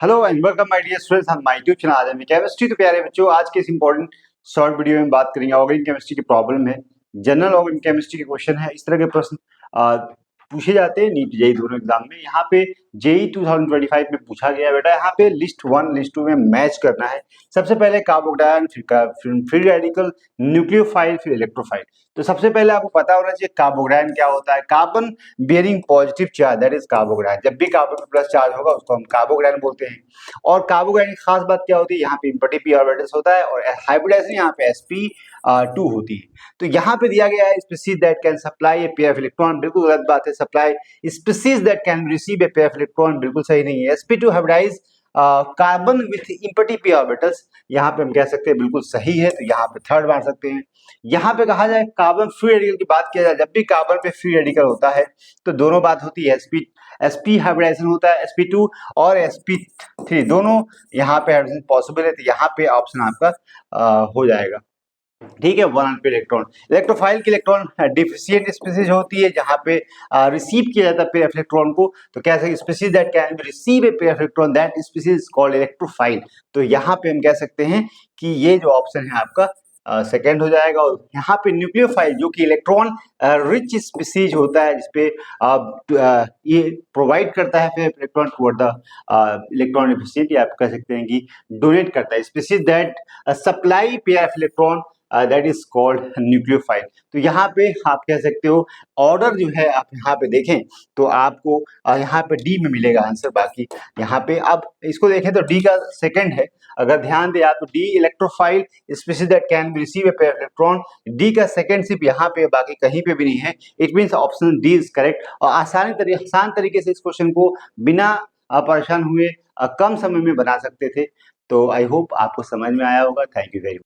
Hello and welcome my dear students on my YouTube channel. आज हम chemistry तो प्यारे बच्चों आज के इस इंपॉर्टेंट शॉर्ट वीडियो में बात करेंगे। ऑर्गेनिक केमिस्ट्री की प्रॉब्लम है, जनरल ऑर्गेनिक केमिस्ट्री के क्वेश्चन है। इस तरह के प्रश्न पूछे जाते हैं नीट जेई दोनों एग्जाम में। यहाँ पे जेई 2025 में पूछा गया बेटा, यहाँ पे लिस्ट 1 लिस्ट 2 में मैच करना है। सबसे पहले कार्बोकैटायन, फिर फ्री रेडिकल, न्यूक्लियोफाइल, फिर इलेक्ट्रोफाइल। तो सबसे पहले आपको पता होना चाहिए कार्बोकैटायन क्या होता है। Carbon bearing positive charge, that is carbocation. जब भी कार्बन प्लस चार्ज होगा उसको हम कार्बोकैटायन बोलते हैं। और कार्बोकैटायन की खास बात क्या होती है, यहाँ पे इम्पर्टिव p ऑर्बिटल्स होता है और हाइब्रिडाइजेशन यहाँ पे sp2 होती है। तो यहाँ पे दिया गया है species that can supply a pair of electron, बिल्कुल गलत बात है। Supply species that can receive a pair of electron, बिल्कुल सही नहीं है। sp2 hybridize carbon with imperative p orbitals, यहाँ पे हम कह सकते हैं बिल्कुल सही है। तो यहाँ पे थर्ड मार सकते हैं। यहाँ पे कहा जाए कार्बन फ्री रेडिकल की बात किया जाए, जब भी कार्बन पे फ्री रेडिकल होता है तो दोनों बात होती है, sp हाइब्रिडाइजेशन होता है, sp2 और sp3 दोनों यहाँ पे हाइब्रिडेशन पॉसिबल है। तो यहाँ पे ऑप्शन आपका हो जाएगा, ठीक है। 1 पे इलेक्ट्रॉन। इलेक्ट्रोफाइल की इलेक्ट्रॉन डिफिशिएंट स्पीसीज होती है, जहाँ पे रिसीव किया जाता है पेयर ऑफ इलेक्ट्रॉन को। तो कह सकते species that can be receive a pair of electron, that species is called electrophile. तो यहाँ पे हम कह सकते हैं कि ये जो ऑप्शन है आपका सेकेंड हो जाएगा। और यहाँ पे न्यूक्लियोफाइल जो कि इलेक्ट्रॉन रिच स्पीसीज होता है, जिसपे ये प्रोवाइड करता है फिर electron toward the electron deficient, या आप कह सकते हैं कि डोनेट करता है। Species that supply pair of electron, that is called nucleophile. तो यहाँ पे आप कह सकते हो ऑर्डर जो है, आप यहाँ पे देखें तो आपको यहाँ पे डी में मिलेगा आंसर। बाकी यहाँ पे अब इसको देखें तो डी का सेकंड है। अगर ध्यान दें तो D electrophile species that can be receive a pair of electron, D का सेकंड सिर्फ यहाँ पे, बाकी कहीं पे भी नहीं है। It means option D is correct. और आसान तरीके से इस क्वेश्चन को बिना परेशान हुए कम समय में बना सकते थे। तो आई होप आपको समझ में आया होगा। Thank you very much.